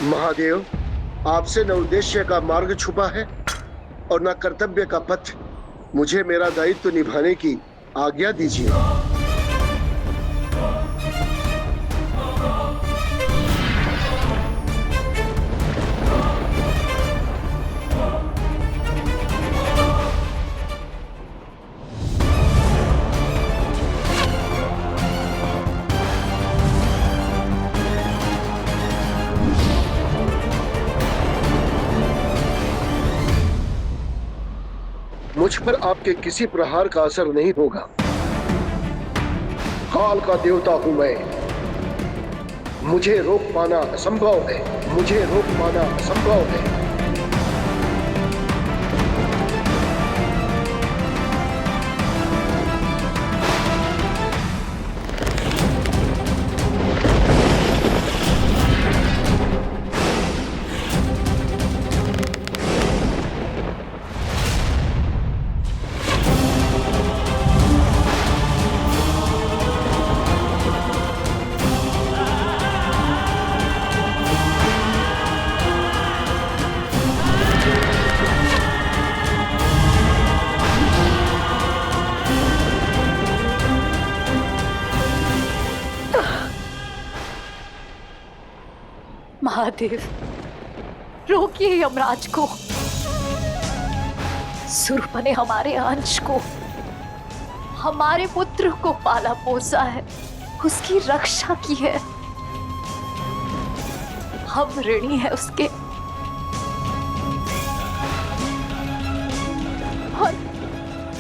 महादेव, आपसे न उद्देश्य का मार्ग छुपा है और न कर्तव्य का पथ। मुझे मेरा दायित्व निभाने की आज्ञा दीजिए। मुझ पर आपके किसी प्रहार का असर नहीं होगा। काल का देवता हूं मैं। मुझे रोक पाना असंभव है। मुझे रोक पाना असंभव है। महादेव, रोकिए यमराज को। सुरपा ने हमारे अंश को, हमारे पुत्र को पाला पोसा है, उसकी रक्षा की है। हम ऋणी है उसके।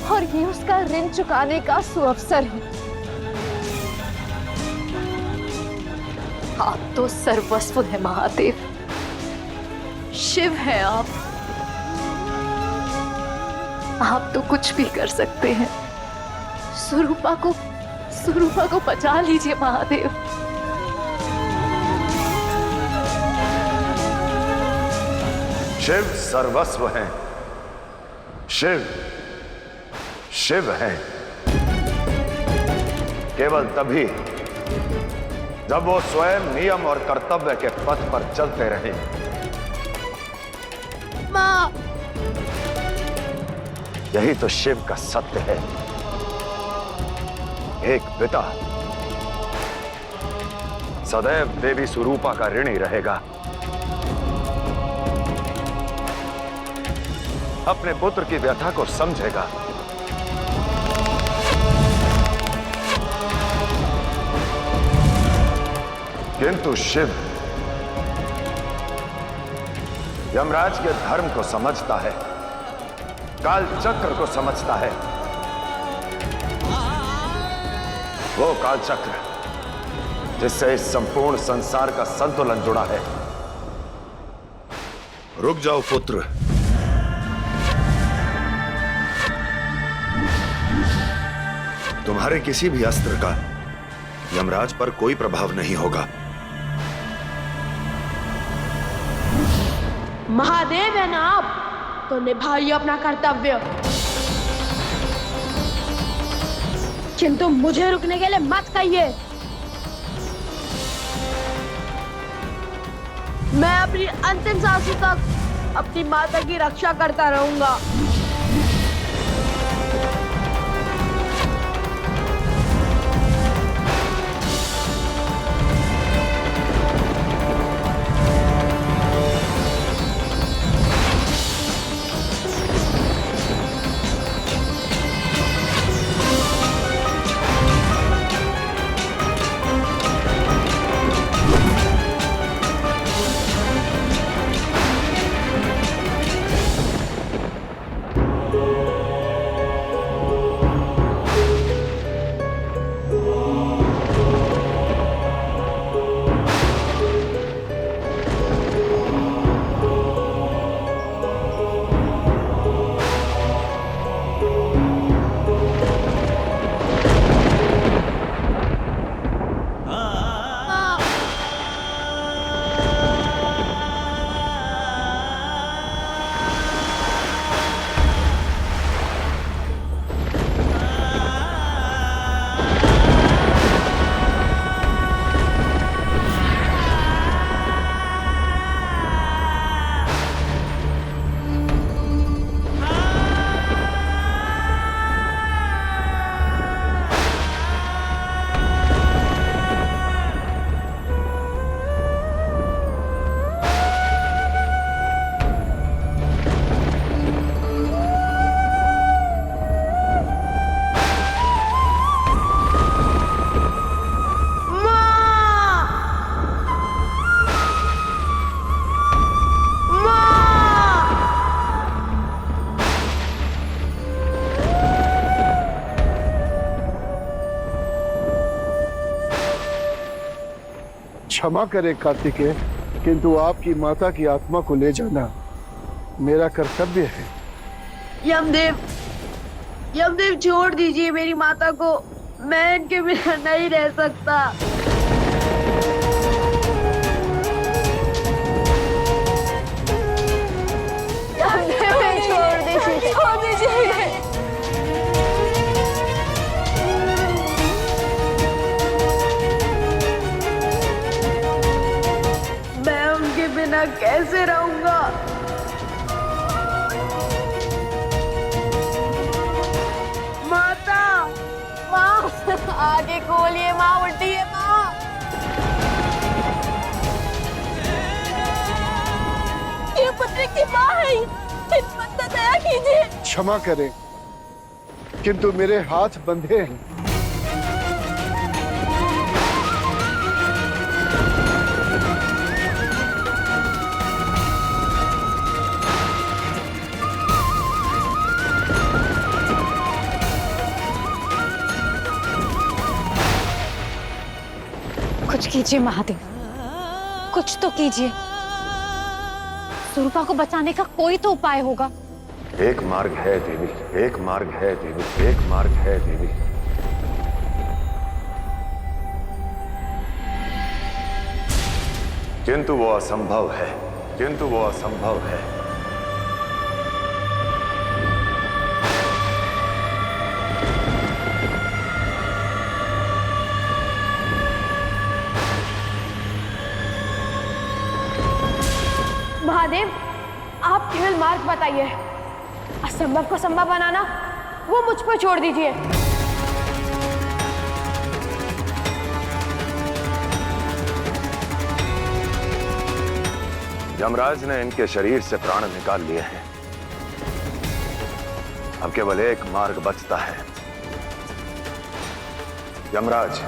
और ये उसका ऋण चुकाने का सुअवसर है। आप तो सर्वस्व है महादेव, शिव हैं आप। आप तो कुछ भी कर सकते हैं। सुरूपा को बचा लीजिए महादेव। शिव सर्वस्व हैं। शिव हैं केवल तभी जब वो स्वयं नियम और कर्तव्य के पथ पर चलते रहे। माँ, यही तो शिव का सत्य है। एक पिता सदैव देवी सुरूपा का ऋणी रहेगा। अपने पुत्र की व्यथा को समझेगा। किंतु शिव यमराज के धर्म को समझता है, काल चक्र को समझता है। वो काल चक्र जिससे इस संपूर्ण संसार का संतुलन जुड़ा है। रुक जाओ पुत्र। तुम्हारे किसी भी अस्त्र का यमराज पर कोई प्रभाव नहीं होगा। महादेव है ना आप, तो निभाइए अपना कर्तव्य। किंतु मुझे रुकने के लिए मत कहिए। मैं अपनी अंतिम सांसों तक अपनी माता की रक्षा करता रहूंगा। क्षमा करें कार्तिकेय, किंतु आपकी माता की आत्मा को ले जाना मेरा कर्तव्य है। यमदेव, यमदेव छोड़ दीजिए मेरी माता को, मैं इनके बिना नहीं रह सकता। छोड़ दीजिए। मैं उनके बिना कैसे रहूंगा? माता, माँ आगे खोलिए, माँ उठिए, माँ। ये पुत्री की माँ है, इन पर दया कीजिए। क्षमा करें, किंतु मेरे हाथ बंधे हैं। कुछ कीजिए महादेव, कुछ तो कीजिए। स्वरूपा को बचाने का कोई तो उपाय होगा। एक मार्ग है देवी, एक मार्ग है देवी, एक मार्ग है देवी। किंतु वो असंभव है, किंतु वो असंभव है। महादेव, आप केवल मार्ग बताइए, असंभव को संभव बनाना वो मुझ पर छोड़ दीजिए। यमराज ने इनके शरीर से प्राण निकाल लिए हैं। अब केवल एक मार्ग बचता है। यमराज,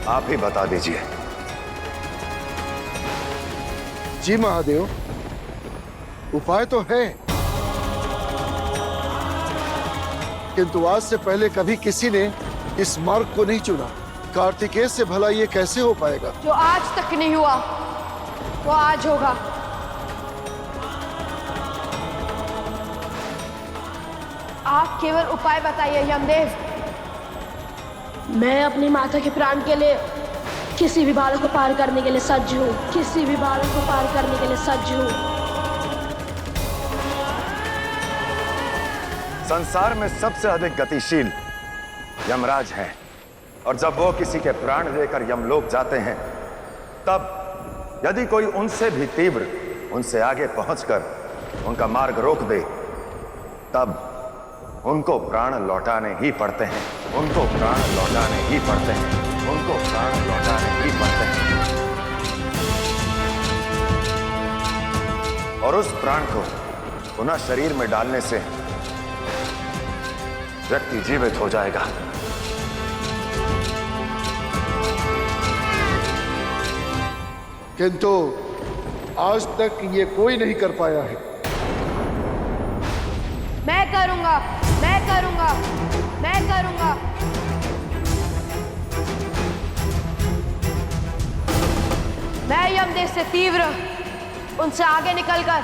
आप ही बता दीजिए। जी महादेव, उपाय तो है, किंतु आज से पहले कभी किसी ने इस मार्ग को नहीं चुना। कार्तिकेय से भला ये कैसे हो पाएगा? जो आज तक नहीं हुआ वो आज होगा। आप केवल उपाय बताइए यमदेव। मैं अपनी माता के प्राण के लिए किसी भी बाधा को पार करने के लिए सज्ज हूँ, किसी भी बाधा को पार करने के लिए सज्ज हूँ। संसार में सबसे अधिक गतिशील यमराज हैं, और जब वो किसी के प्राण लेकर यमलोक जाते हैं, तब यदि कोई उनसे भी तीव्र, उनसे आगे पहुंचकर उनका मार्ग रोक दे, तब उनको प्राण लौटाने ही पड़ते हैं, उनको प्राण लौटाने ही पड़ते हैं, उनको प्राण लौटाने ही पड़ते हैं। और उस प्राण को पुनः शरीर में डालने से व्यक्ति जीवित हो जाएगा। किंतु आज तक ये कोई नहीं कर पाया है। मैं करूंगा, मैं करूंगा, मैं करूंगा। मैं यमदेव से तीव्र, उनसे आगे निकलकर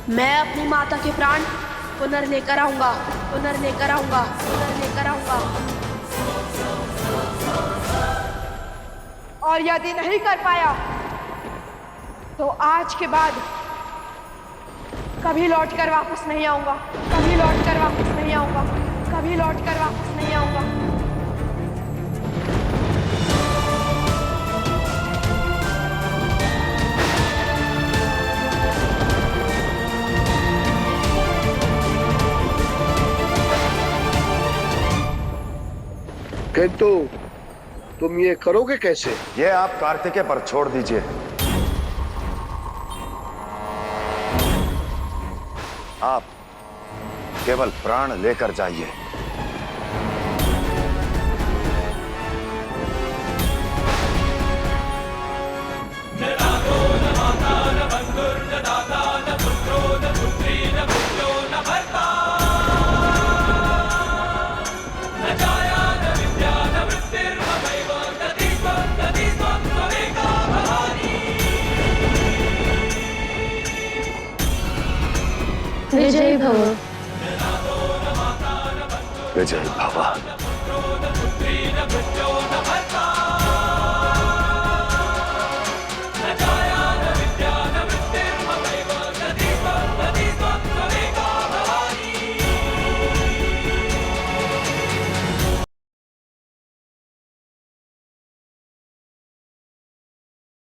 मैं अपनी माता के प्राण पुनर्लेकर आऊंगा, पुनर्लेकर आऊंगा, पुनर्लेकर आऊंगा। और यदि नहीं कर पाया तो आज के बाद कभी लौट कर वापस नहीं आऊंगा, कभी लौट कर वापस नहीं आऊंगा, कभी लौट कर वापस नहीं आऊंगा। किंतु तुम ये करोगे कैसे? ये आप कार्तिकेय पर छोड़ दीजिए। आप केवल प्राण लेकर जाइए। विजयी भव। विजय भव।